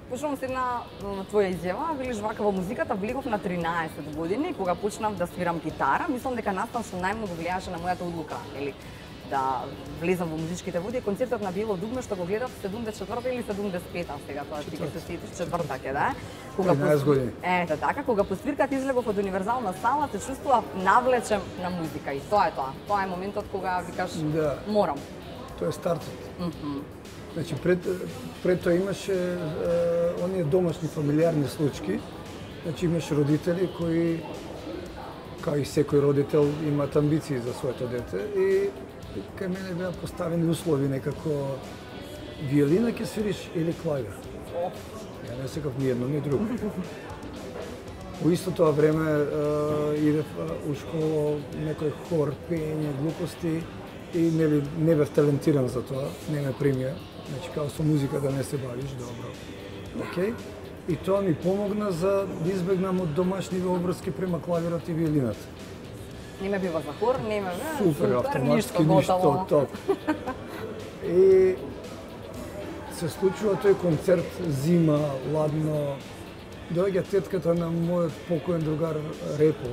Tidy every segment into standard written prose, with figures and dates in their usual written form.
Почнувам с една твоја изјава, велиш вака во музиката влегов на 13 години кога почнав да свирам гитара. Мислам дека настан што најмногу влијаше на мојата одлука, или да влезам во музичките води, концертот на Биело дугме што го гледав 74-та или 75-та, сега тоа ти ќе се сетиш, четврта ќе да е. Кога 13 години. Ето така, кога по свирката излегов од универзална сала, се чувствував навлечем на музика и тоа е тоа. Тоа е моментот кога викаш морам. Тоа е стартот. Значи пред тоа имаше оние домашни фамилиарни случаи. Значи имаш родители кои, као и секој родител, имаат амбиции за своето дете и кај мене беа поставени услови некако виолина ќе свириш или клавир. Ја не секав ни едно ни друго. Во исто тоа време идев у школа некој хор, пеење, глупости и не бев талентиран за тоа, не ме примија. Значи као со музика да не се бавиш, добро. Океј. И тоа ми помогна за да избегнам од домашни обврски према клавирот и виолината. Не ме бива за хор, не ме супер, автоматски ништо топ. И се случува тој концерт, зима, ладно. Доаѓа тетката на мојот покоен другар Репо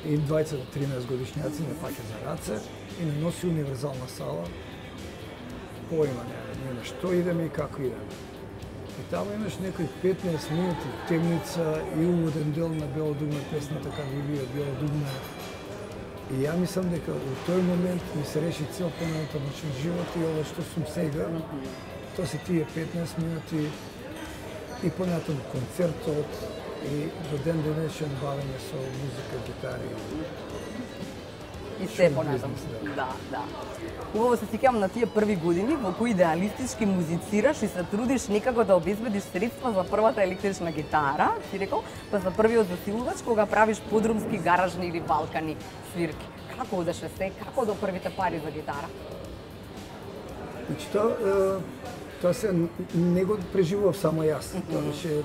и 20-13 годишњаци ме паќа за раце и не носи универзална сала. Поима нема што идеме и како идеме. И таму имаш некои 15 минути темница и уводен дел на Бело дугме, песната како ви бие Бело дугме. И ја мислам дека во тој момент ми се реши цел понатамошен живот и ова што сум сега, тоа се тие 15 минути и понатаму концертот и до ден денешен бавење со музика, гитари. И се понатаму. Да. Убаво се сеќавам на тие први години во кои идеалистички музицираш и се трудиш некако да обезбедиш средства за првата електрична гитара, си рекол, па за првиот засилувач кога правиш подрумски, гаражни или балкани свирки. Како одеше се? Како до првите пари за гитара? Значи тоа се не го преживував само јас. Тоа беше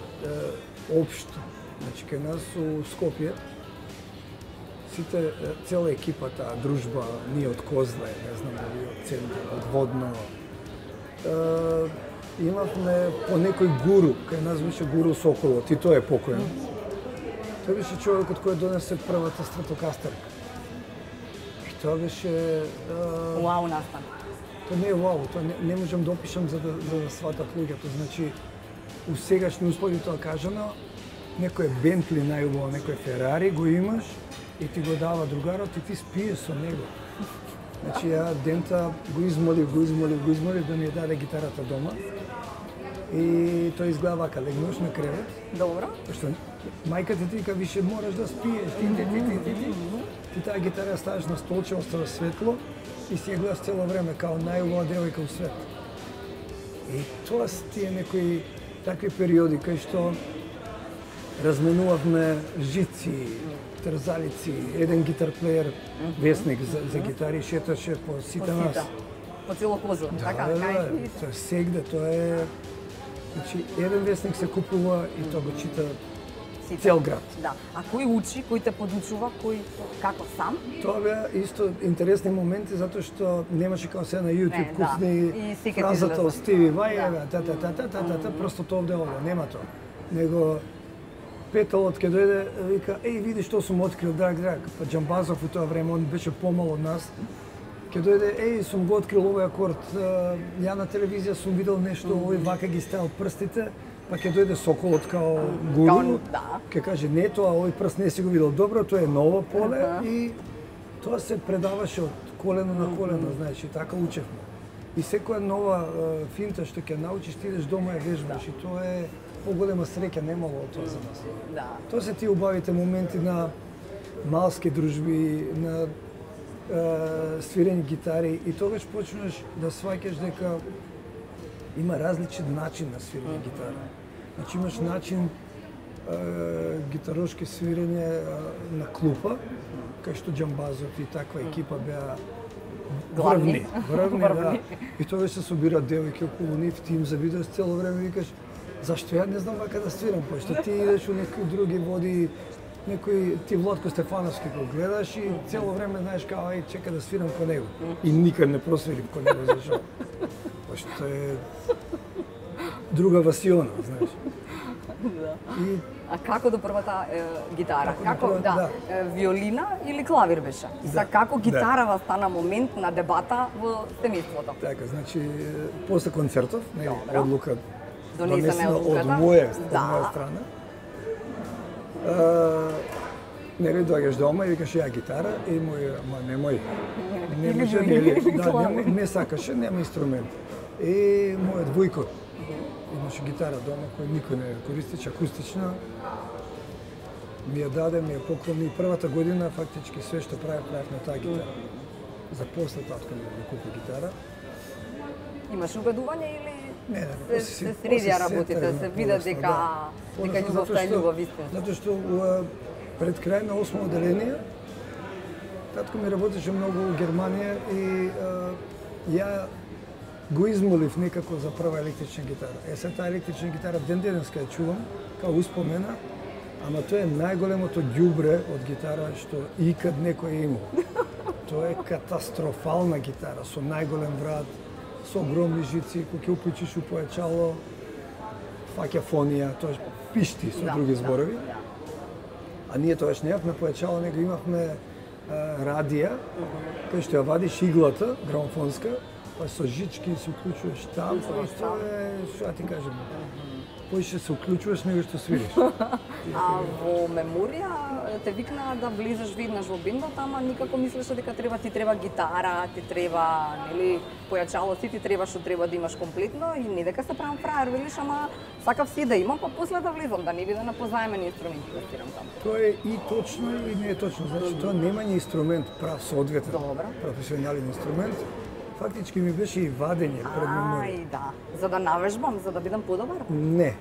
општо. Значи кај нас у Скопје сите, цела екипата, дружба, ние од Козле, не знам дали од Центар, од Водно, имавме по некој гуру, кај нас беше гуру Соколот, и тој е покоен. Тој беше човекот кој донесе првата стратокастерка. И тоа беше... Уау настан. Тоа не е уау, тоа не можам да опишам за да сватат луѓето. Значи, у сегашни услови тоа кажано, некој Бентли најубаво, некој Ферари го имаш, и ти го дава другарот и ти спие со него. Значи ја дента го измолив да ми ја даде гитарата дома. И тој изгледа вака, легнуваш на кревет. Добро. Пошто мајката ти вика више мораш да спиеш. Ти таа гитара ставаш на столче, остава светло и си ја гледаш цело време као најубава девојка у свет. И тоа се тие некои такви периоди кај што разменувавме жици, трзалици, еден гитарплеер, весник за гитари шеташе по сите нас. По цело Козле, така? Тоа е сегде, тоа е... Значи, еден весник се купува и тоа го чита цел град. Да. А кој учи, кој те подучува, кој како сам? Тоа беа исто интересни моменти затоа што немаше као се на YouTube кусни фразата од Стиви Вај, просто тоа овде, нема тоа. Него Петалот ке дојде, вика, види што сум открил, драг, па Џамбазов у тоа време, он беше помал од нас, ке дојде, сум го открил овој акорд, ја на телевизија сум видел нешто, овој вака ги ставил прстите, па ке дојде Соколот као гуру, ке каже, не тоа, овој прст не си го видел добро, тоа е ново поле и тоа се предаваше од колено на колено, знаеш, и така учевме. И секоја нова финта што ќе научиш, ти идеш дома ја вежбаш и тоа е поголема среќа немало од тоа за нас. Да. Тоа се тие убавите моменти на малски дружби, на свирење гитари и тогаш почнеш да сваќаш дека има различен начин на свирење гитара. Значи имаш начин гитарошки свирење на клупа, кај што Џамбазов и таква екипа беа врвни, да. И тогаш се собираат девојки околу нив, ти им завидуваш цело време и викаш зашто ја не знам вака да свирам, пошто ти идеш у некои други води, некој ти Владко Стефановски го гледаш и цело време знаеш као чека да свирам ко него. И никад не просвирим ко него, зашо? Пошто е друга васиона, знаеш. И А како до првата гитара? Како до првата, Виолина или клавир беше? Како гитарава стана момент на дебата во семејството? Така, значи, после концертов, одлука донесена од моја страна, нели доаѓаш дома и викаш ја гитара и немој. Не може, не сакаше, нема инструмент. И мојот војко имаше гитара дома која никој не користеше, акустична. Ми ја даде, ми ја поклони. Првата година фактички све што правев на таа гитара. За после татко ми ја купи гитара. Имаш убедување или не, се средија работите, се види дека љубовта е љубов истинска? Затоа што пред крај на 8 одделение татко ми работеше многу во Германија и ја го измолив некако за прва електрична гитара. Се таа електрична гитара ден денеска ја чувам као успомена, ама тоа е најголемото ѓубре од гитара што икад некој е имал. Тоа е катастрофална гитара со најголем врат, со огромни жици, кои ќе уклучиш у појачало, фаќа фонија, тоа пишти со други зборови. А ние тоаш немавме појачало, него имавме радија, кај што ја вадиш иглата, грамофонска, па со жички се уклучуваш там, и тоа е, што ти кажем, поише се уклучуваш него што свириш. А во меморија те викна да влезеш веднаш во бендот, ама никако мислеше дека ти треба гитара, ти треба, нели, појачало, ти треба што треба да имаш комплетно и не дека се правам фраер, велиш, ама сакав си да имам, па после да влезам, да не биде на позаемени инструменти да стирам таму. Тоа е и точно и не е точно, значи тоа немање инструмент прав соодветен, професионален инструмент. Фактички ми беше и вадење пред меморија. Да. За да навежбам, за да бидам подобар? Не.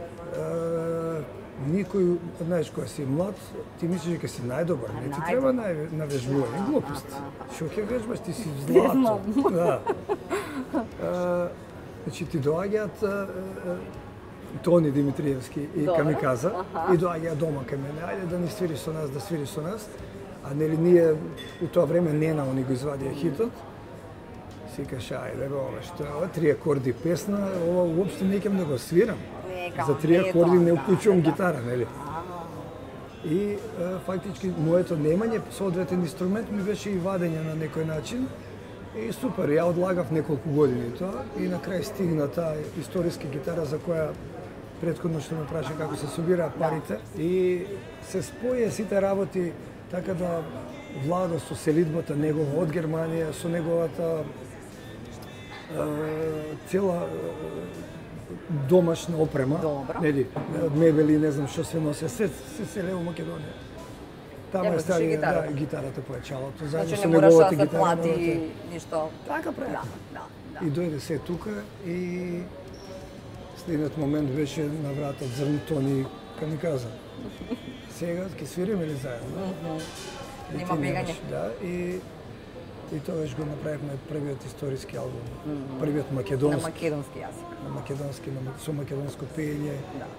Никој, знаеш, кога си млад, ти мислиш дека си најдобар, не ти треба навежбување, глупост. Што ќе вежбаш, ти си злато. Да. Значи ти доаѓаат Тони Димитриевски и Камиказа и доаѓаат дома кај мене, ајде да ни свириш со нас, да свириш со нас. А нели ние у тоа време Нена они го извадија хитот. Си каш, ајде бе, што е ова, 3 акорди песна, ова уопште не ќе да го свирам. За 3 акорди не уклучувам гитара, нели? И фактички моето немање соодветен инструмент ми беше и вадење на некој начин. И супер, ја одлагав неколку години тоа и на крај стигна таа историска гитара за која претходно што ме праша како се собираат парите и се споја сите работи така да Владо со селидбата негова од Германија, со неговата цела домашна опрема, нели, мебели, не знам што се носи, се селе во Македонија. Тама е стави гитарата појачалото, заедно со неговата гитара. Значи не мораше да се плати ништо. Така прави. И дојде се тука и следниот момент беше на врата Зрн Тони Камиказа. Сега ќе свириме ли заедно? Нема бегање. Да, и тогаш го направивме првиот историски албум, првиот македонски. На македонски јазик. На македонски, со македонско пење,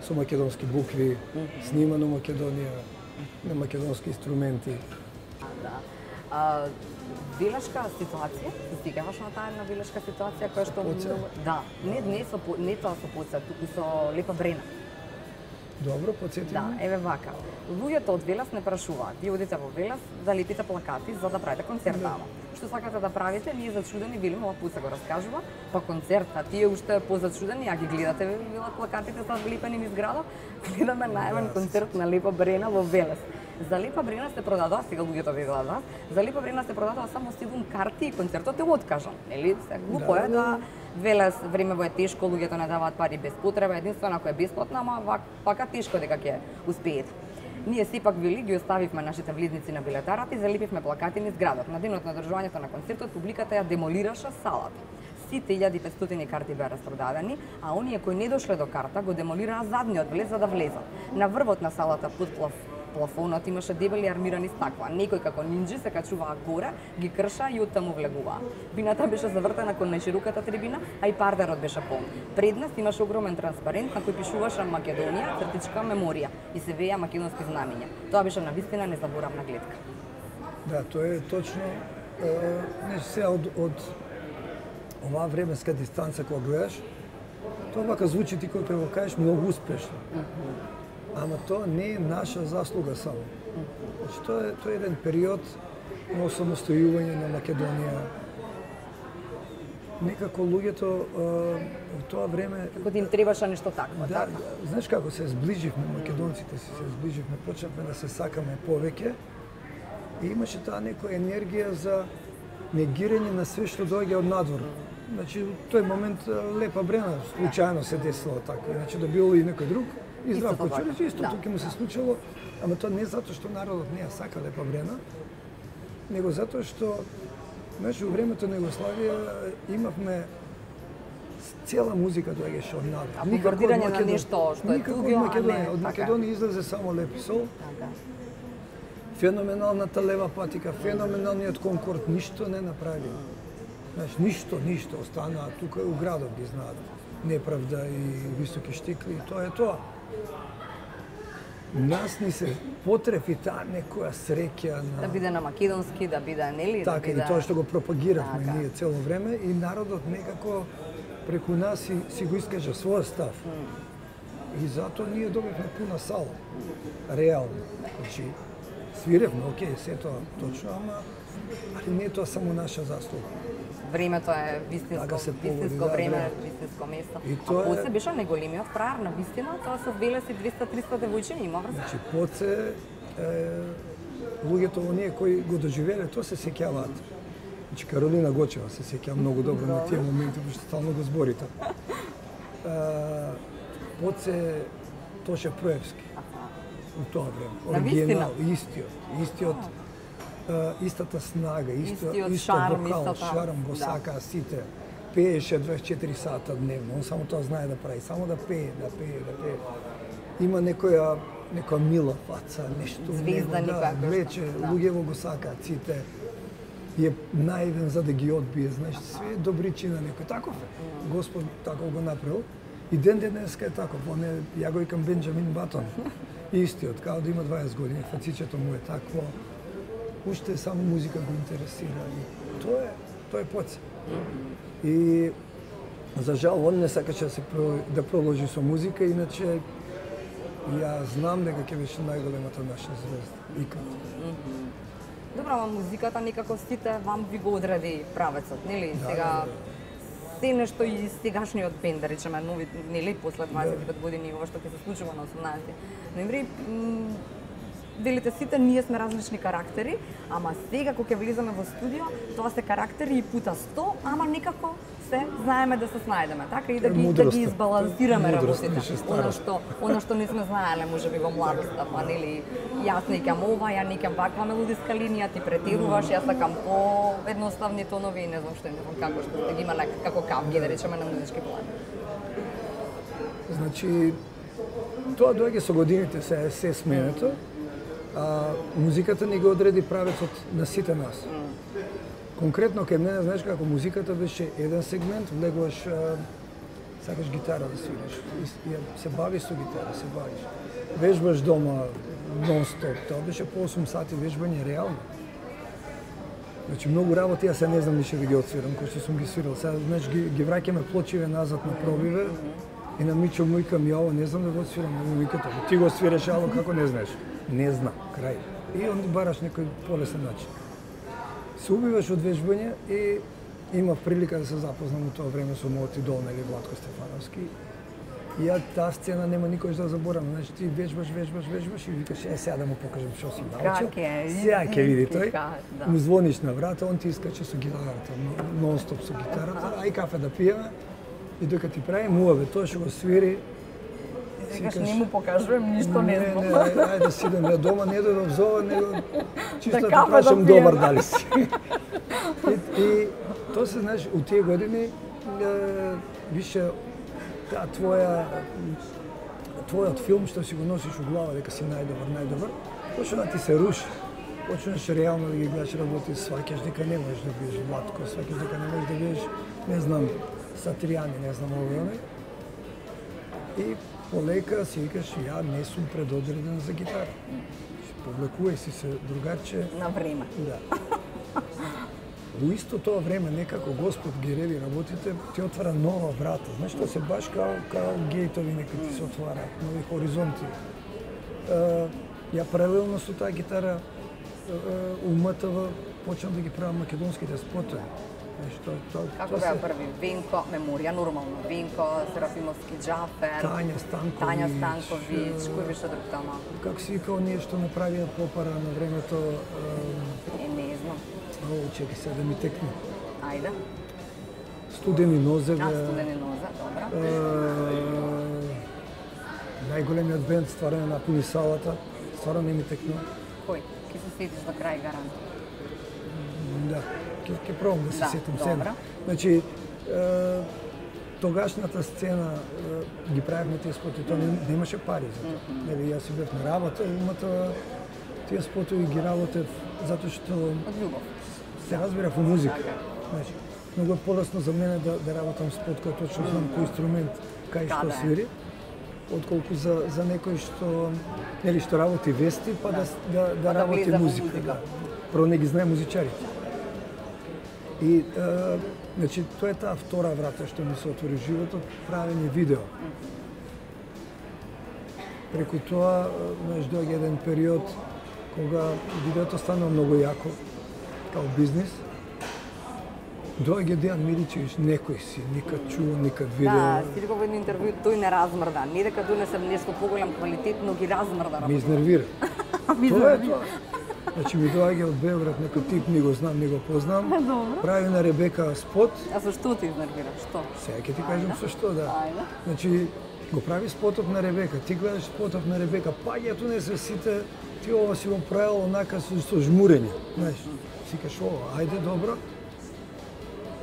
со македонски букви, снимано во Македонија, на македонски инструменти. Да. Велешка ситуација, се стигаваш на таа една велешка ситуација која што... Да, не тоа со Поца, туку со Лепа Брена. Добро, подсетим. Да, еве вака. Луѓето од Велес не прашуваат. Вие одите во Велес да лепите плакати за да правите концерт тamo. Што сакате да правите? Ние зачудени велиме, ова Пуца го раскажува, па концерт, а тие уште позачудени, ја ги гледате велат плакатите са влепени низ градот. Гледаме најавен концерт на Лепа Брена во Велес. За Лепа Брена се продадоа, сега луѓето ви гледаат, за Лепа Брена се продадоа само 7 карти и концертот е откажан. Нели? Глупо е да Велес времево е тешко, луѓето не даваат пари без потреба, единствено ако е бесплатна, ама пака тешко дека ќе успеете. Ние сепак вели ги оставивме нашите влезници на билетарата и залепивме плакати низ градот. На денот на одржувањето на концертот публиката ја демолираше салата. Сите 1500 карти беа распродадени, а оние кои не дошле до карта го демолираа задниот влез за да влезат. На врвот на салата под плафонот имаше дебели армирани стакла. Некој како нинџи се качуваа горе, ги крша и оттаму влегуваа. Бината беше завртена кон најшироката трибина, а и пардерот беше полн. Пред нас имаше огромен транспарент на кој пишуваше Македонија, цртичка меморија и се веја македонски знамиња. Тоа беше навистина незаборавна гледка. Да, тоа е точно не се од оваа временска дистанца кога гледаш, Тоа вака звучи ти кој го кажеш многу успешно. Ама тоа не е наша заслуга само. Значи, тоа е еден период на осамостојување на Македонија. Некако луѓето во тоа време... Како ти им требаше нешто такво, да, така? Знаеш како се зближивме, македонците се зближивме, почнавме да се сакаме повеќе и имаше таа некоја енергија за негирање на све што доаѓа од надвор. Значи, в тој момент Лепа Брена случајно се десило така, иначе да било и некој друг. И Здравко Чорич исто тука му се случило, ама тоа не затоа што народот не ја сака Лепа Брена, него затоа што знаеш, во времето на Југославија имавме цела музика доаѓаше од надвор. А бомбардирање на нешто што е туѓо, а не од Македонија излезе само Лепи Сол. Феноменалната лева патика, феноменалниот Конкорд, ништо не направи. Знаеш, ништо останаа тука у градот ги знаат. Неправда и високи штикли, и тоа е тоа. Нас ни се потрефи таа некоја среќа на... Да биде на македонски, да биде, нели? Така, и тоа што го пропагиравме ние цело време и народот некако преку нас си го искажа својот став. И затоа ние добивме пуна сала. Реално. Значи, свиревме, окей, се тоа точно, али не е тоа само наша заслуга. Времето е вистинско време, вистинско место. А Поце беше најголемиот фраер на вистина, тоа со 200-300 девојчиња има врз. Значи, Поце, луѓето оние кои го доживеле, тоа се сеќаваат. Значи, Каролина Гочева се сеќава многу добро на тие моменти, пошто стално го зборите. Поце Тоше Проевски. У тоа време. Оригинал, истиот, истата снага, истиот вокал, шарм го сакаа сите. Пееше 24 сата дневно, он само тоа знае да прави, само да пее. Има некоја мила фаца, нешто звезда да влече, луѓето го сакаат сите. Е наивен за да ги одбие, знаеш, све добричина некој таков е. Господ таков го направил. И ден денеска е таков, ја го викам Бенџамин Батон. Истиот, као да има 20 години, фацичето му е такво. Уште само музика го интересира. И тоа е Поце. И за жал, он не сакаше да продолжи со музика, иначе ја знам дека ќе беше најголемата наша звезда икад. Добро, ама музиката некако сите вам ви го одреди правецот, нели? Сега се нешто и сегашниот бенд, да речеме, нови, нели, после 25 години, ова што ќе се случува на 18 ноември, велите сите ние сме различни карактери, ама сега кога ќе влизаме во студио, тоа се карактери и пута 100, ама некако се знаеме да се снајдеме, така и да ги избалансираме работите. Она што не сме знаеле можеби во младоста, па нели јас некам ова, ја некам ваква мелодиска линија, ти претеруваш, јас сакам по едноставни тонови и не знам како што ги има како капки, да речеме, на музички план. Значи, тоа доаѓа со годините, се сменето. Музиката ни го одреди правецот на сите нас. Конкретно кај мене, знаеш како, музиката беше еден сегмент, влегуваш, сакаш гитара да свириш, се бавиш со гитара, се бавиш. Вежбаш дома нон-стоп, тоа беше по 8 сати вежбање реално. Значи, многу работи, јас не знам ништо да ги отсвирам, кој што сум ги свирал. Сега, знаеш, ги враќаме плочиве назад на пробиве и на Мичо му викам, ја ово не знам да го отсвирам, му вика тоа. Ти го свираш, ало, како не знаеш? Не знам, крај. И он бараш некој полесен начин. Се убиваш од вежбање и имав прилика да се запознам у тоа време со мојот идол, нели, Владко Стефановски. И ја таа сцена нема никош да заборавам. Значи ти вежбаш и викаш, сега да му покажам што си научил. Сега ќе види тој. Му звониш на врата, он ти искаче со гитарата, нон-стоп со гитарата, ај кафе да пиеме. И докато ти прави муаве, тоа што го свири, Викаш, не му покажувам, ништо не знам. Не, ајде да сидам ја дома, не дојдов зова, него чисто да прашам добар дали си. И тоа се, знаеш, у тие години, више, таа твојот филм што си го носиш у глава дека си најдобар, почна да ти се руши. Почнеш реално да ги гледаш работи, сваќаш дека не можеш да биеш Владко, сваќаш дека не можеш да биеш, не знам, Сатријани, не знам овој. И полека си викаш, ја не сум предодреден за гитара. Повлекувај си се, другарче. На време. Да. во исто тоа време некако Господ ги реди работите, ти отвара нова врата. Знаеш, тоа се баш као гейтови нека ти се отвараат, нови хоризонти. Ја паралелно со таа гитара уматава почнав да ги правам македонските спотови. Како беа први? Венко, Меморија, нормално. Венко, Серафимовски, Џафер, Тања Станковиќ, кој беше друг тама? Како си викал, ние што направија попара на времето... Не знам. Чекай сега да ми текне. Ајде. Студени нозеве. Студени нозе, добра. Најголемиот бенд стварно напуни салата. Стварно не ми текна. Кој? Ке се сетиш до крај гарант? Да, ќе пробам да се сетам сега. Добра. Значи, тогашната сцена ги правевме тие спотови, тоа немаше пари за тоа. Нели, јас си бев на работа, имата тие спотови ги работев затоа што Од љубов. се разбирав во музика. Значи, многу е полесно за мене да работам спот кој точно знам кој инструмент кај што свири, отколку за некој што нели што работи вести па да работи музика. Да. Прво не ги знае музичарите. И значи тоа е таа втора врата што ми се отвори животот, правење видео. Преку тоа, знаеш, доаѓа еден период кога видеото стана многу јако, као бизнис. Доаѓа Дејан Миличевиќ, некој си, никад чуо, никад видео. Да, си рекол во едно интервју, тој не размрда. Не дека донесам нешто поголем квалитет, но ги размрда. Ми изнервира. Тоа е тоа. Значи ми доаѓа од Белград некој тип, ни го знам, ни го познам. Прави на Ребека спот. А со што те изнервира? Што? Сега ќе ти кажам со што, да. Ајде. Значи го прави спотот на Ребека, ти гледаш спотот на Ребека, паѓаат не се сите, ти ова си го правил онака со жмурење, знаеш. Си кажеш ова, ајде добро.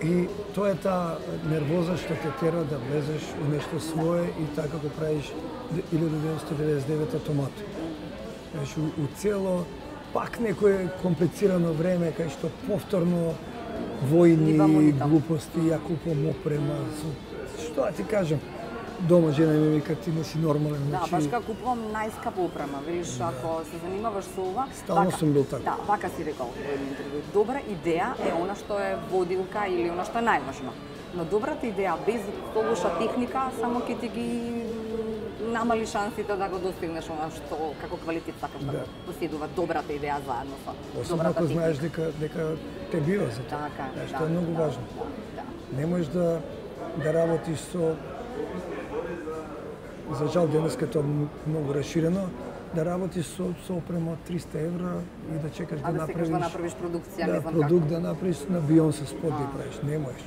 И тоа е таа нервоза што те тера да влезеш у нешто свое и така го правиш 1999 Томато. Знаеш, у цело пак некое комплицирано време кај што повторно војни, глупости, ја купувам опрема, што да ти кажам, дома жена ми вика ти не си нормален. Да, баш како купувам најскапа опрема, видиш, ако се занимаваш со ова, стално сум бил така. Да, вака си рекол во едно интервју. Добра идеја е она што е водилка или она што е најважно. Но добрата идеја без лоша техника само ќе ти ги намали шансите да го достигнеш она што како квалитет сакаш да поседува добрата идеја заедно со особено ако знаеш дека те бива за тоа. Така, што е многу важно. Не можеш да работиш со за жал денеска тоа многу расширено, да работиш со опрема од 300 евра и да чекаш да направиш продукција, не знам како. Продукт да направиш на Бионсе спот да правиш, не можеш.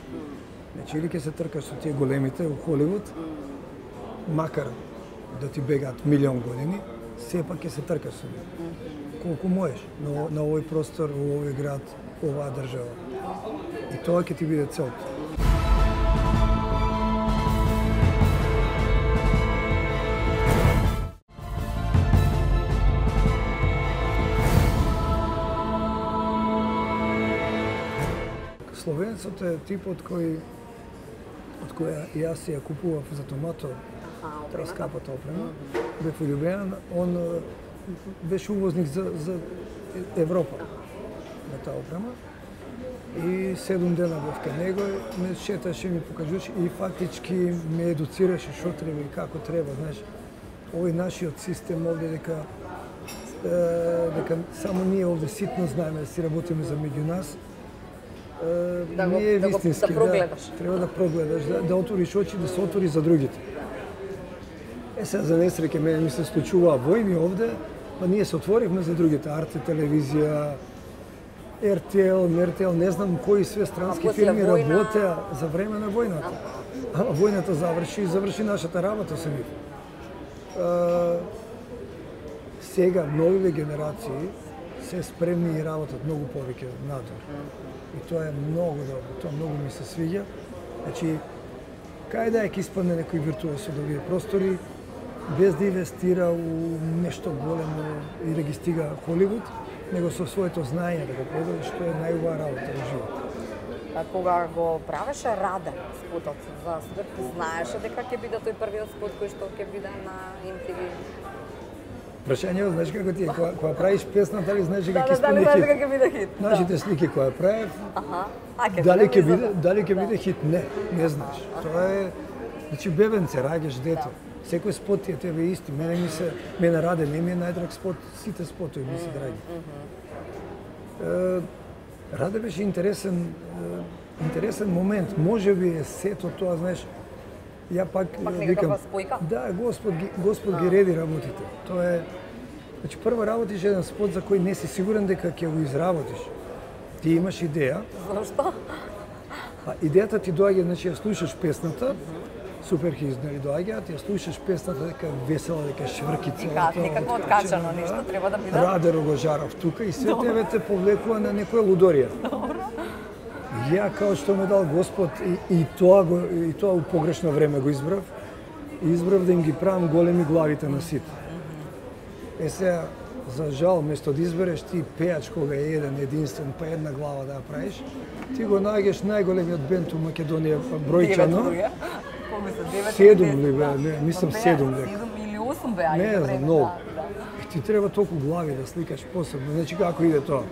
Значи или ќе се тркаш со тие големите во Холивуд, макар да ти бегаат милион години, сепак ќе се тркаш со нив. Колку можеш на овој простор, во овој град, оваа држава. И тоа ќе ти биде целта. Словенецот е типот кој јас ја купував за Томато, таа скапата опрема, бев улюбен, он беше увозник за Европа на таа опрема. И 7 дена бев кај него, ме шеташе, ми покажуваше и фактички ме едуцираше што треба и како треба, знаеш. Овој нашиот систем овде дека само ние овде ситно знаеме да си работиме за меѓу нас. Не е вистински, треба да прогледаш, да отвориш очи, да се отвори за другите. Сега за несреќа мене ми се случуваа војни овде, па ние се отворивме за другите, Арте телевизија, РТЛ, не знам кои све странски фирми работеа за време на војната. Ама војната заврши нашата работа со нив. Сега новите генерации се спремни и работат многу повеќе надвор. И тоа е многу добро, тоа многу ми се свиѓа. Значи, кај да ќе испадне некој виртуоз од овие простори, без да инвестира у нешто големо и да ги стига Холивуд, него со своето знаење да го предаде што е најубава работа во животот. Кога го правеше Раде спотот за Сврт, знаеше дека ќе биде тој првиот спот кој што ќе биде на MTV? Прашањето, знаеш како ти е, кога правиш песна, дали знаеш Да, како ќе дали стане знаеш хит? дека ќе биде хит. Нашите слики која правев, Аха. дали ќе биде хит? Не знаеш. Тоа е, значи бебенце, раѓаш дете. Секој спот ти е тебе исти. Мене Раде не ми е најдраг спот, сите спотови ми се драги. Раде беше интересен момент. Може би е сето тоа, знаеш, ја пак некаква спојка? Да, Господ ги реди работите. Тоа е, значи прво работиш еден спот за кој не си сигурен дека ќе го изработиш. Ти имаш идеја. Зошто? А идејата ти доаѓа, значи ја слушаш песната, супер хит, нали доаѓа, ти ја слушаш песната дека е весела, дека е швркица. Некако откачано нешто треба да биде. Раде Рогожаров тука и све тебе те повлекува на некоја лудорија. Ја као што ме дал Господ и тоа у погрешно време го избрав. Избрав да им ги правам големи главите на сите. Сега, за жал, место да избереш ти пеач кога е единствен, па една глава да ја правиш, ти го најгеш најголемиот бенд у Македонија бројчано. 7 ли бе, мислам 7 век. 7 или 8 беа. Не знам, многу. Ти треба толку глави да сликаш посебно. Значи како иде тоа?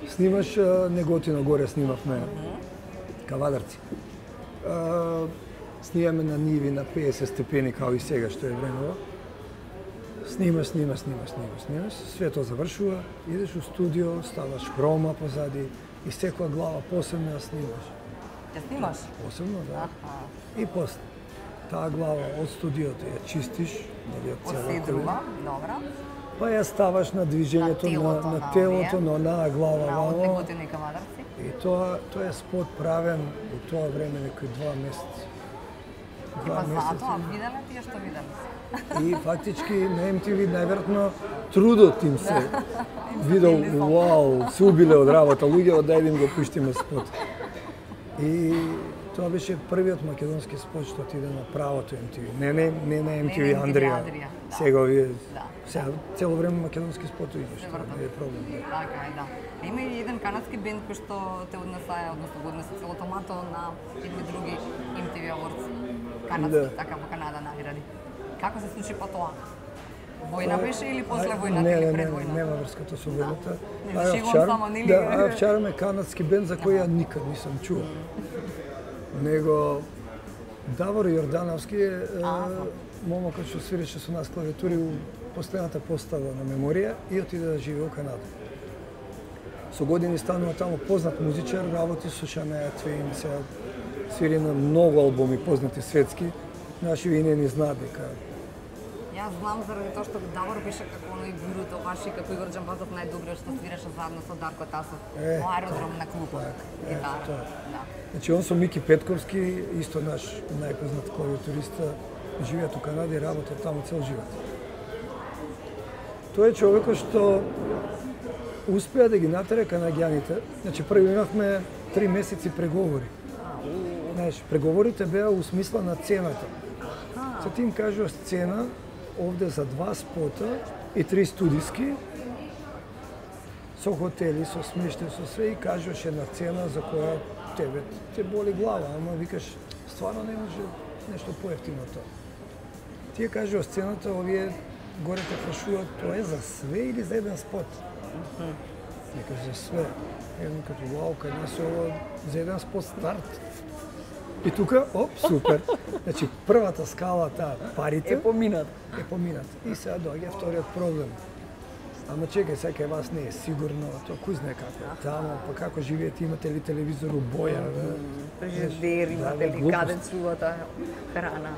Снимаш Неготино горе снимавме Кавадарци. Снимаме на ниви на 50 степени као и сега што е времево. Снимаш, све тоа завршува, идеш у студио, ставаш хрома позади и секоја глава посебно ја снимаш. Ја снимаш? Посебно, да. И после таа глава од студиото ја чистиш, дали од целото. Одседрува, добра. Па ја ставаш на движењето на телото на онаа глава. Од Неготино и Кавадарци. И тоа е спот правен у тоа време некои 2 месеци. И па затоа виделе тие што виделе. И фактички на MTV најверојатно трудот им се видел, вау, се убиле од работа луѓе, да им го пуштиме спот. И тоа беше првиот македонски спот што отиде на правото MTV. Не на MTV Андрија. Сега овие цело време македонски спотови што не е проблем. Така е, да. Има и еден канадски бенд кој што те однесае, односно го однесе целото мато на едни други MTV Awards. Канадски, така во Канада награди. Како се случи па тоа? Војна беше или после војната или пред војната? Нема врската со војната. Не шегувам само, нели? Да, вчера ме канадски бенд за кој ја никад нисам чуo. Него Давор Јордановски е момокот што свиреше со нас клавиатури у последната постава на Меморија и отиде да живее во Канада. Со години станува таму познат музичар, работи со Шанеја Твейн, се свири на многу албуми познати светски. Наши и не ни знаат дека. Јас знам заради тоа што Давор беше како оној гуруто ваши, како Игор Џамбазов најдобриот што свиреше заедно со Дарко Тасов во аеродром на клубот. Гитара. Да. Значи он со Мики Петковски, исто наш најпознат клавиатуриста, живеат у Канада и работат таму цел живот. Тој е човекот што успеа да ги натера канаѓаните. Значи први имавме 3 месеци преговори. Знаеш, преговорите беа у смисла на цената. Се ти им кажуваш цена овде за 2 спота и 3 студиски, со хотели, со смештај, со све и кажуваш една цена за која тебе те боли глава, ама викаш стварно не може нешто поевтино тоа. Тие кажуваш цената, овие горе те прашуваат тоа е за све или за еден спот? Викаш за све. Едно като вау, кај нас ова за еден спот старт. И тука, супер. Значи, првата скала, таа парите Е поминат. И сега доаѓа вториот проблем. Ама чекај, сега кај вас не е сигурно, тоа кој знае како е тамо, па како живеете, имате ли телевизор у боја? Фрижидер, имате ли каде чувате храна?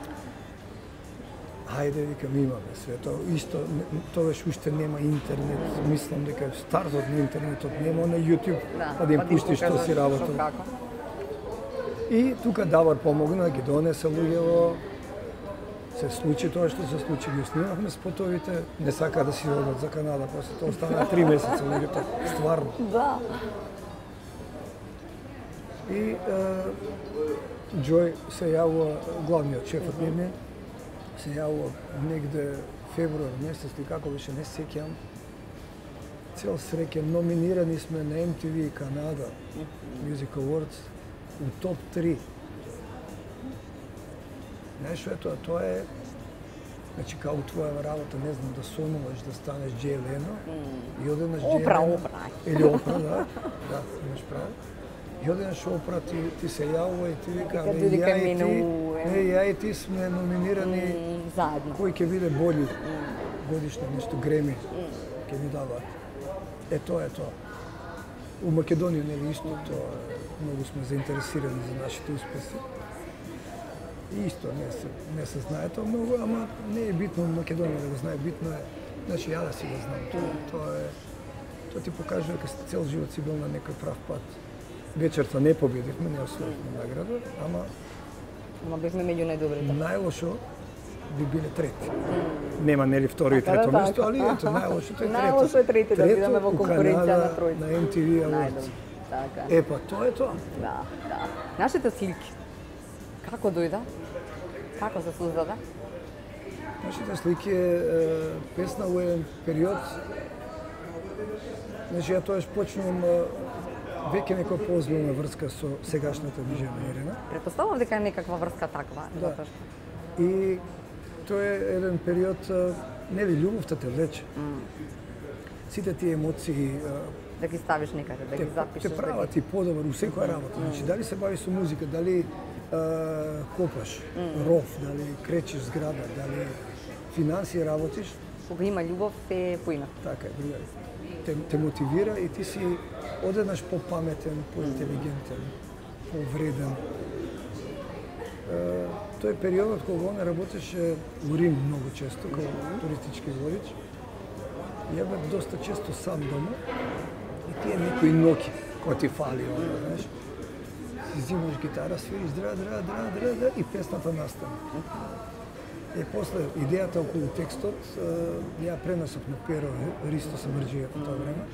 Хајде, викам, имаме све тоа. Исто, тогаш уште нема интернет. Мислам дека стартот на интернетот нема на YouTube, па да им пуштиш што си работил. И тука Давор помогна да ги донесе луѓе во... Се случи тоа што се случи, ги снимавме спотовите, не сака да си одат за Канада, после тоа остана 3 месеца луѓето, стварно. Да. И Џој се јавува, главниот шефот ми, се јавува негде февруар месец, или како беше, не сеќам. Цел среќа, номинирани сме на MTV Канада Music Awards у топ 3. Знаеш што е тоа? Тоа е... Значи, као твоја работа, не знам, да сонуваш, да станеш Джей Лено, и одеднаш Джей Опра, Лено... Опра. Или Опра, да, имаш право. И одеднаш Опра ти се јавува и ти вика, ја и ти сме номинирани заедно. Кој ќе биде бољи годишно нешто Греми, ќе ни даваат. Тоа е тоа. У Македонија нели исто тоа, многу сме заинтересирани за нашите успеси. И исто не се знае тоа многу, ама не е битно Македонија да го знае, битно е, значи ја да си го знам. Тоа ти покажува дека цел живот си бил на некој прав пат. Вечерта не победивме, не освоивме награда, Ама бевме меѓу најдобрите. Најлошо би биле трети. Нема нели второ и трето место, али ето најлошото е трето. Најлошо е трети да бидеме во конкуренција на тројца. На MTV Awards. Така. Па тоа е тоа. Да. Нашите слики, како дојда? Како се создаде? Нашите слики е песна во еден период. Значи, ја тоаш почнувам веќе некоја поозбилна врска со сегашната движена Ирена. Претпоставувам дека е некаква врска таква. Да. И тоа е еден период, нели, љубовта те влече. Сите тие емоции да ги ставиш некаде, да ги запишеш. Те прават и подобар у секоја работа. Значи, дали се бавиш со музика, дали копаш ров, дали кречиш зграда, дали финансија работиш. Кога има љубов, се поина. Така е, другари. Те мотивира и ти си одеднаш попаметен, поинтелигентен, повреден. Тој е периодот кога он работеше во Рим многу често, како туристички водич. Ја бев доста често сам дома и тие некои ноки кои ти фали, знаеш. Зимаш гитара, свириш дра и песната настане. И после идејата околу текстот ја пренесов на Перо Ристо Самарџиев во тоа време.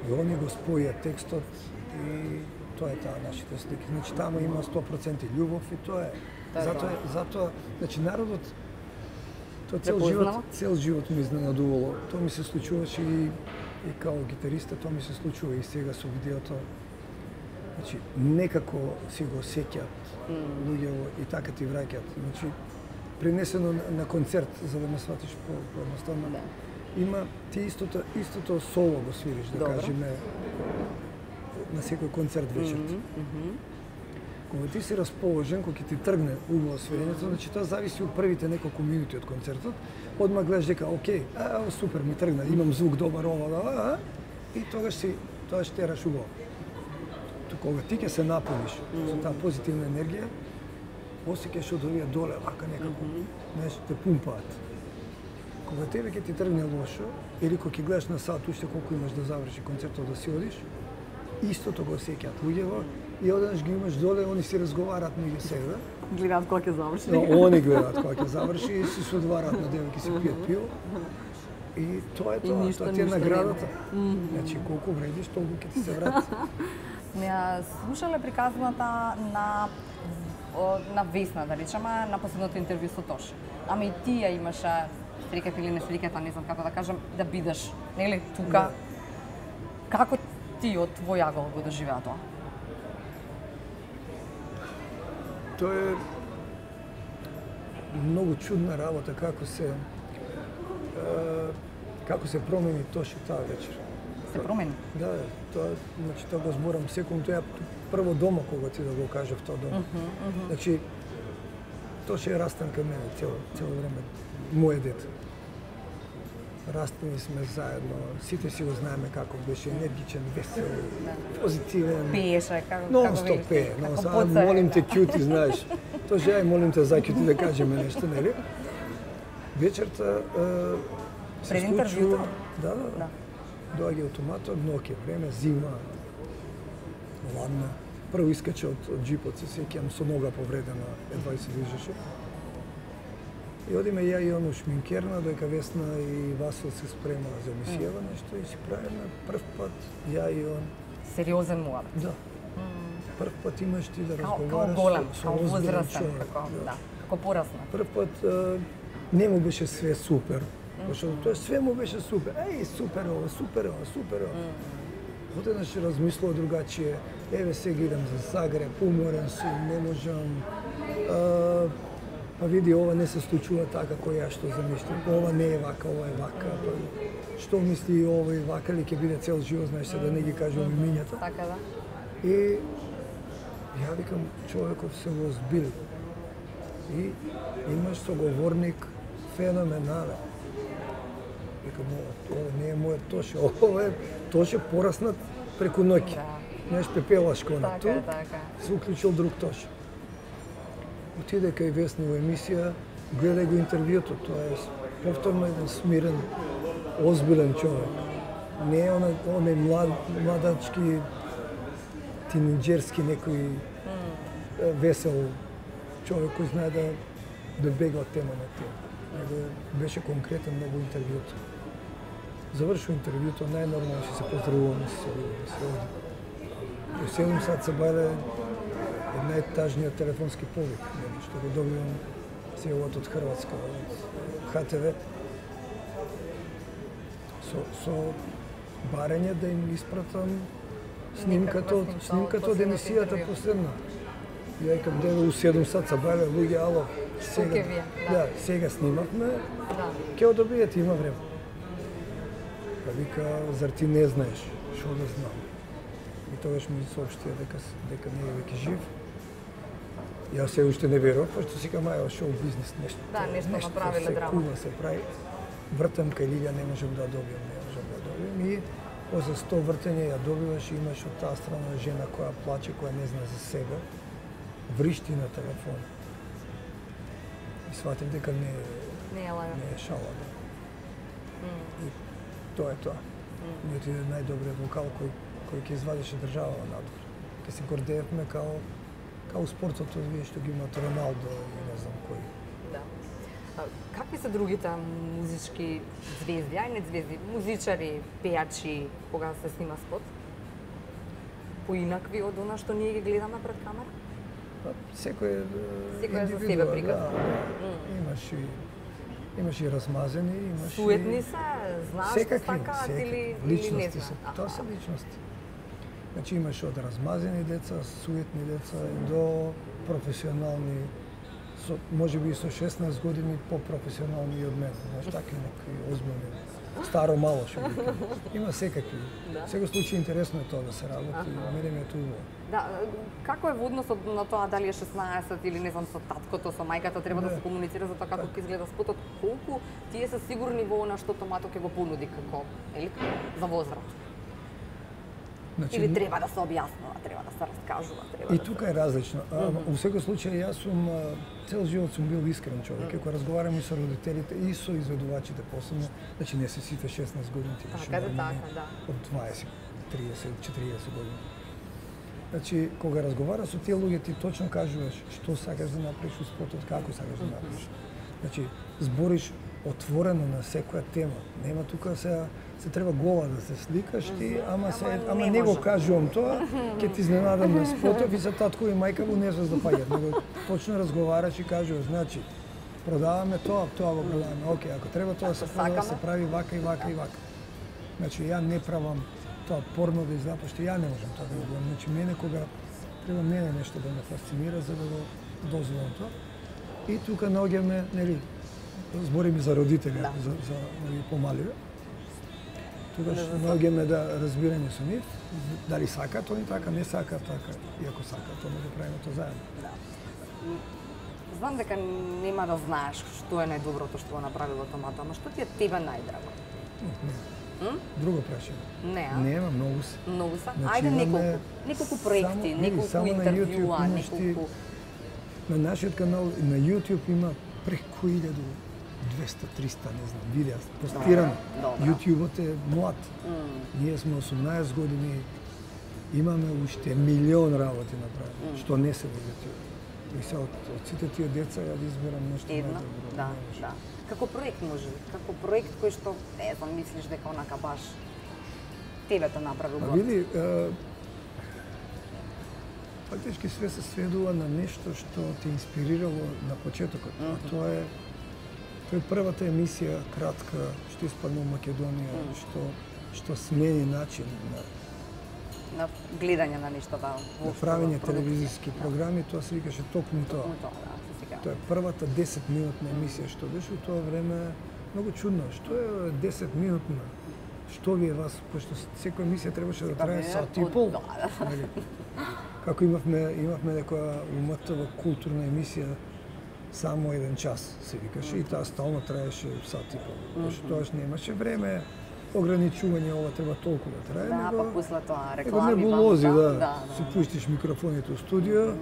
И они го споја текстот и тоа е таа нашите слики. Значи таму има 100% љубов и тоа е. Затоа, значи народот тоа цел живот ми изненадувало. Тоа ми се случуваше и као гитариста, тоа ми се случува и сега со видеото. Значи, некако си го сеќаат луѓето и така ти враќаат. Значи, пренесено на концерт, за да ме сватиш поедноставно. Да. Има ти истото соло го свириш, да кажеме, на секој концерт вечерта. Кога ти си расположен, кога ти тргне угло свирењето, значи тоа зависи од првите неколку минути од концертот. Одма гледаш дека, окей, супер, ми тргна, имам звук добар, и тогаш тераш угло. Кога ти ќе се напуниш со таа позитивна енергија, осеќаш од овие доле, вака некако, знаеш, те пумпаат. Кога тебе ќе ти тргне лошо, или кога ќе гледаш на сат, уште колку имаш да заврши концертот да си одиш, истото го осеќаат луѓето и одеднаш ги имаш доле, они си разговараат меѓу себе. Гледаат кога ќе заврши. Они гледаат кога ќе заврши и си се одвараат на девојки, си пијат пиво. И тоа е тоа ти е наградата. Значи, колку вредиш, толку ќе ти се врати. Не слушале приказната на Весна, да речеме, на последното интервју со Тош. Ама и ти ја имаше стриката или не стриката, не знам како да кажам, да бидеш, нели, тука. Како ти од твој агол го доживеа тоа? Тоа е многу чудна работа како се промени Тоши таа вечер. Се промени? Да, значи тоа го зборам секунд, тоа прво дома кога ти да го кажав тоа дома. Значи Тоши е растен кај мене цело време, моје дете. Растени сме заедно, сите си го знаеме како беше енергичен, весел, позитивен. Пееше, како нон-стоп пее, молим те кјути, знаеш. Тоши, ај молим те за кјути да кажеме нешто, нели? Вечерта се случува, да. Доаѓа автоматот, ноќе време, зима, ладна. Прво искача од джипот, се сеќавам, со нога повредена, едва и се движеше. И одиме ја и он у шминкерна, дојка Весна и Васил се спрема за емисијава нешто и си правиме прв пат ја и он. Сериозен муабет. Да. Прв пат имаш ти да разговараш со возрастен, како порасна. Прв пат не му беше све супер. Зашто тоа све му беше супер. Супер ово. Одеднаш размислува другачие. Еве сега идам за Загреб, уморен сум, не можам. Па види, ова не се случува така кој ја што замислам. Ова не е вака, ова е вака. Па, што мисли ова и вака ли ќе биде цел живот, знаеш се да не ги кажуваме мињата. Така да. И ја викам, човеков се озбил. И имаш соговорник феноменален. Викам, ова не е мојот Тоше, ова е Тоше пораснат преку ноќ. Знаеш, пепелашко на ту, се уклучил друг Тоше. Отиде кај Весна во емисија, гледај го интервјуто, тоа е повторно еден смирен, озбилен човек. Не е оној младачки, тинеџерски некој весел човек кој знае да бега од тема на тема. Него беше конкретен многу интервјуто. Завршува интервјуто, најнормално ќе се поздравуваме, се оди. До 7 сат се бајле најтажниот телефонски повик, што го добивам сега од Хрватска, од ХТВ. Со барање да им испратам снимката од емисијата последна. Ја викам, у 7 сат се бајле, луѓе, ало, сега снимавме, ќе го добиете, има време. Па вика, зар ти не знаеш, шо да знам? И тогаш ми сообщија дека не е веќе жив. Јас се уште не верував, пошто си камаја шоу бизнес, нешто. Да, нешто направиле драма. Кула се прави. Вртам кај Лилја, не можам да добијам. И после 100 вртење ја добиваш и имаш од таа страна жена која плаче, која не знае за себе, вришти на телефон. И сватив дека не е шала. И тоа е тоа. Ми отиде најдобриот вокал кој ќе извадеше држава надвор. Ке се гордеевме као спортот, вие што ги имат Роналдо и не знам кој. Да. Какви се другите музички звезди, ај не звезди, музичари, пејачи, кога се снима спот? Поинакви од она што ние ги гледаме пред камера? Секој е за себе приказна. Имаш и размазени, имаш суетни се, знаеш што сакаат или не знаат? Тоа се личности. Значи имаш од размазени деца, суетни деца до професионални, може би со 16 години по-професионални и од мене. Знаеш, такви некои озбилни, старо мало што ги кажа. Има секакви. Секој случај интересно е тоа да се работи, мене ми е тоа. Да, како е во односот на тоа дали е 16 или не знам со таткото, со мајката треба да се комуницира за тоа како ќе изгледа спотот, колку тие се сигурни во она што Томато ќе го понуди како, за возраст? Или треба да се објаснува, треба да се раскажува, треба. И тука е различно. Во секој случај јас сум цел живот сум бил искрен човек, кога разговарам и со родителите и со изведувачите посебно, значи не се сите 16 години ти беше од 20, 30, 40 години. Значи, кога разговараш со тие луѓе, ти точно кажуваш што сакаш да направиш во спортот, како сакаш да направиш. Значи, збориш отворено на секоја тема. Нема тука се треба гола да се сликаш ти, ама не го кажувам тоа, ќе ти изненадам на спотов и се татко и мајка во не се допаѓаат. Него точно разговараш и кажуваш, значи, продаваме тоа го продаваме. Океј, ако треба тоа се продава, се прави вака и вака и вака. Значи, ја не правам тоа порно да изгледа, пошто ја не можам тоа да го гледам. Значи, мене кога треба мене нешто да ме фасцинира за да го дозволам тоа. И тука наоѓаме, нели, збориме за родители, за овие помаливе. Тогаш наоѓаме да разбирање со нив, дали сакаат они така, не сакаат така, и ако сакаат, тоа да правиме тоа заедно. Знам дека нема да знаеш што е најдоброто што го направило Томато, ама што ти е тебе најдраго? Друго прашање. Нема, многу се. Многу се? Ајде неколку проекти, неколку интервјуа, неколку... На нашиот канал, на YouTube има преку 1200-300, не знам, видеа, постирано. YouTube-от е млад. Ние сме 18 години, имаме уште милион работи направени, што не се во YouTube. И се од сите тие деца ја да изберам нешто најдобро. Да. Како проект може? Како проект кој што, не знам, мислиш дека онака баш тебе те направил горд? Види, фактички све се сведува на нешто што те инспирирало на почетокот. Тоа е првата емисија, кратка, што испадна во Македонија, што смени начин на гледање на нештата. На правење телевизиски програми, тоа се викаше токму тоа. Тоа е првата 10-минутна емисија што беше у тоа време. Многу чудно. Што е 10-минутна? Што ви е вас? Пошто секоја емисија требаше да трае сат и пол. Како имавме некоја уматова културна емисија само еден час, се викаше, и таа стално траеше сат и пол. Пошто тоаш немаше време, ограничување, ова треба толку да трае. Да, па после тоа реклами, небулози, да. Си пуштиш микрофоните у студио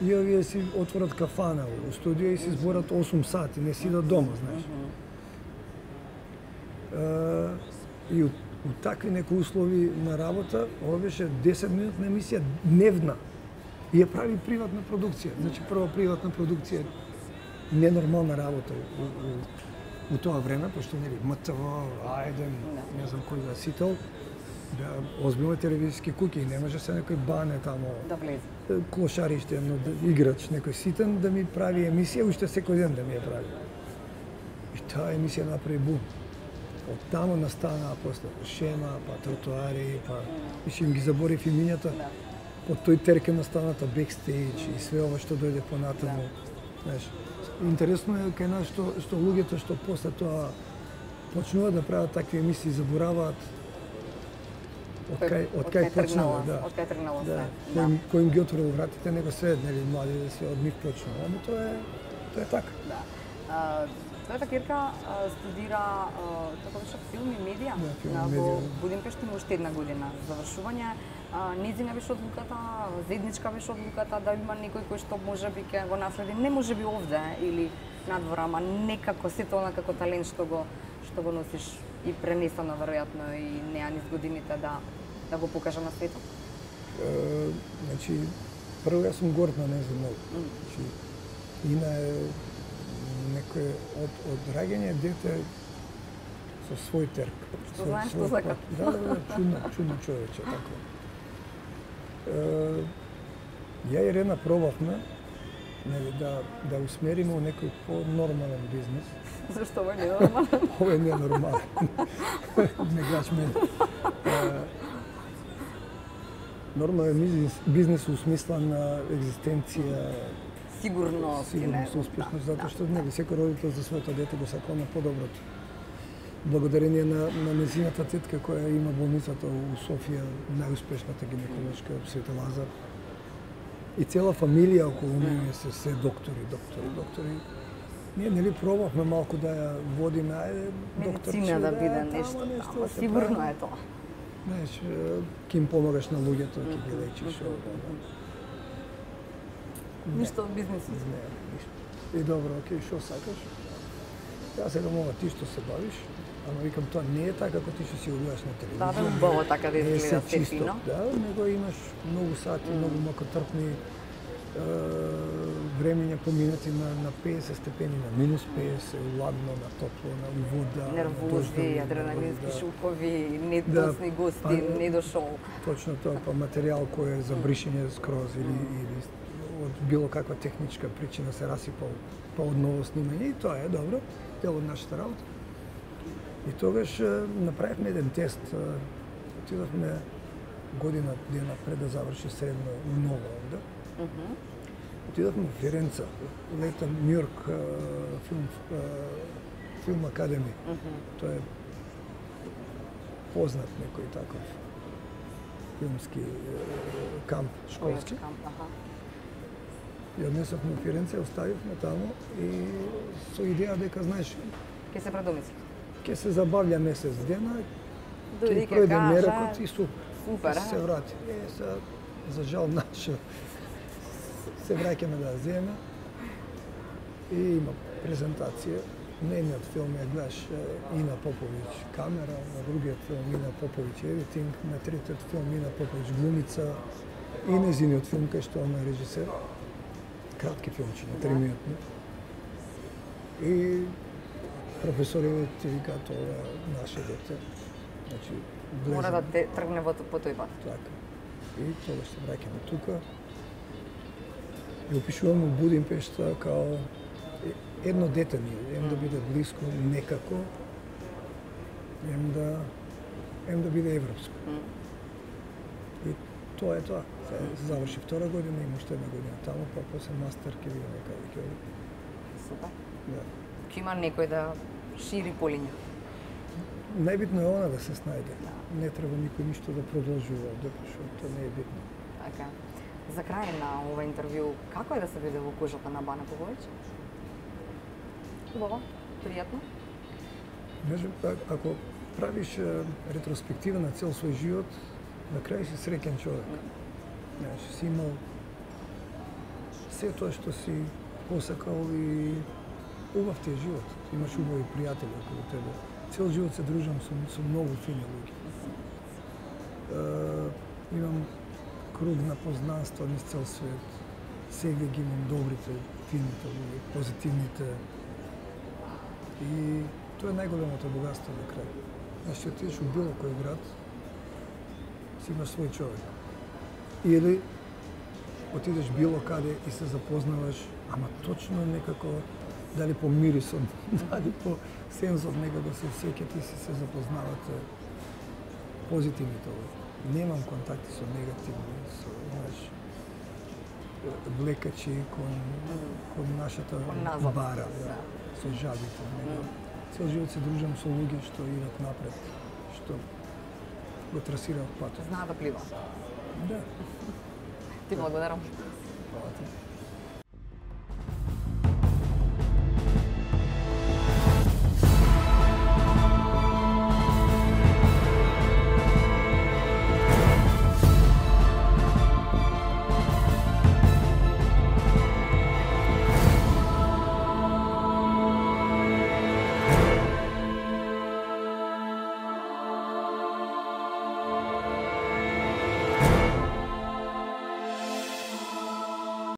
и овие си отворат кафана у студио и си зборат 8 сати, не си да дома, знаеш. И у такви некои услови на работа, ова беше 10-минутна емисија дневна. И ја прави приватна продукција. Значи, прва приватна продукција, ненормална работа у тоа време, пошто нели МТВ, А1, не знам кој да сител, беа озбилни телевизиски куќи и не може се некој бане тамо да влезе. Клошарище, едно играч, некој ситен да ми прави емисија, уште секој ден да ми ја прави. И таа емисија направи бум. Од тамо настанаа после шема, па тротоари, па више им ги заборив имињата. Од тој терке настаната бекстејдж и све ова што дојде понатаму. Знаеш, интересно е кај нас што луѓето што после тоа почнуваат да прават такви емисии забораваат од кај почнува, да. Од кај тргнало да. се. Кој им ги отворил вратите, него се, нели, млади да се од нив почнува, ама тоа е така. Да. Твојата ќерка студира како беше филм и медија во Будимпешт, има уште една година завршување. Нејзина беше одлуката, заедничка беше одлуката да има некој кој што можеби ќе го наследи, не можеби овде или надвор, ама некако сето она како талент што го носиш и пренесено веројатно и неа низ годините да го покажа на светот. Значи, прво јас сум горд на нејзин многу. Значи, Ина е некој од раѓање дете со свој терк. Што знаеш што сака. Да, чудно човече, така. Ја и Рена пробавме да усмериме у некој по-нормален бизнес. Зашто ова не е нормален? Ова е ненормален. Не гледаш мене. Нормален бизнес у смисла на екзистенција, Сигурност, успешност, затоа што нели секој родител за своето дете го сакува на подоброто. Благодарение на нејзината тетка која има болницата у Софија, најуспешната гинеколошка Свети Лазар. И цела фамилија околу неја се доктори. Ние нели пробавме малку да ја водиме, ајде докторче, медицина да биде нешто, ама сигурно е тоа. Знаеш, ќе им помагаш на луѓето, ќе ги лечиш. Ништо од бизнесот. Не, ништо. И добро, окей, шо сакаш? Јас сега мога ти што се бавиш, ама викам тоа не е така како ти што си го гледаш на телевизија. Да, убаво така да изгледа се фино. Да, него имаш многу сати, многу макотрпни времења поминати на 50 степени, на минус 50, ладно, на топло, на вода. Нервози, адреналински шокови, недосни гости, не дошол. Точно тоа, па материјал кој е за бришење скроз или од било каква техничка причина се расипал, па од ново снимање и тоа е добро, дел од нашата работа. И тогаш направивме еден тест, отидовме година дена пред да заврши средно ново овде. Отидовме во Ференца, лета Нью-Йорк филм академи. Тоа е познат некој таков филмски камп школски. Ја однесовме во Фиренце, оставивме таму и со идеја дека, знаеш, Ке се предомисли. Ке се забавља месец дена, Дојди ке пројде меракот и супер, се врати. За жал наше, се враќаме да ја земе и има презентација. На едниот филм ја гледаш Ина Поповиќ камера, на другиот филм Ина Поповиќ едитинг, на третиот филм Ина Поповиќ глумица и нејзиниот филм кај што она е режисер. Кратки филмчиња, 3 минутни. И професорите ти викаат ова е наше дете. Значи, мора да те тргне по тој пат. Така. И тогаш се враќаме тука. И опишувам у Будимпешта као едно дете ми, ем да биде блиско некако, ем да биде европско. И тоа е тоа. Се заврши втора година, има уште една година таму, па после мастер ќе видиме каде ќе оди. Супер. Да. Ќе има некој да шири полиња. Најбитно е она да се снајде. Не треба никој ништо да продолжува, што тоа не е битно. Така. За крај на ова интервју, како е да се биде во кожата на Бана Поповиќ? Убаво, пријатно. Знаеш, ако правиш ретроспектива на цел свој живот, на крај си среќен човек. Знаеш, си имал се тоа што си посакал и убав ти е живот. Имаш убави пријатели околу тебе. Цел живот се дружам со многу фини луѓе. Имам круг на познанства низ цел свет. Сега ги имам добрите, фините луѓе, позитивните. И тоа е најголемото богатство на крај. Знаеш, ќе отидеш у било кој град, си имаш свој човек. Или отидеш било каде и се запознаваш, ама точно некако, дали по мирисот, дали по сензот некако се сеќате и се запознавате позитивните луѓе. Немам контакти со негативни, со, знаеш, влекачи кон нашата бара, да, со жабите. Цел живот се дружам со луѓе што идат напред, што го трасираат патот. Знаат да плива. Да. Ти благодарам. Хвала ти.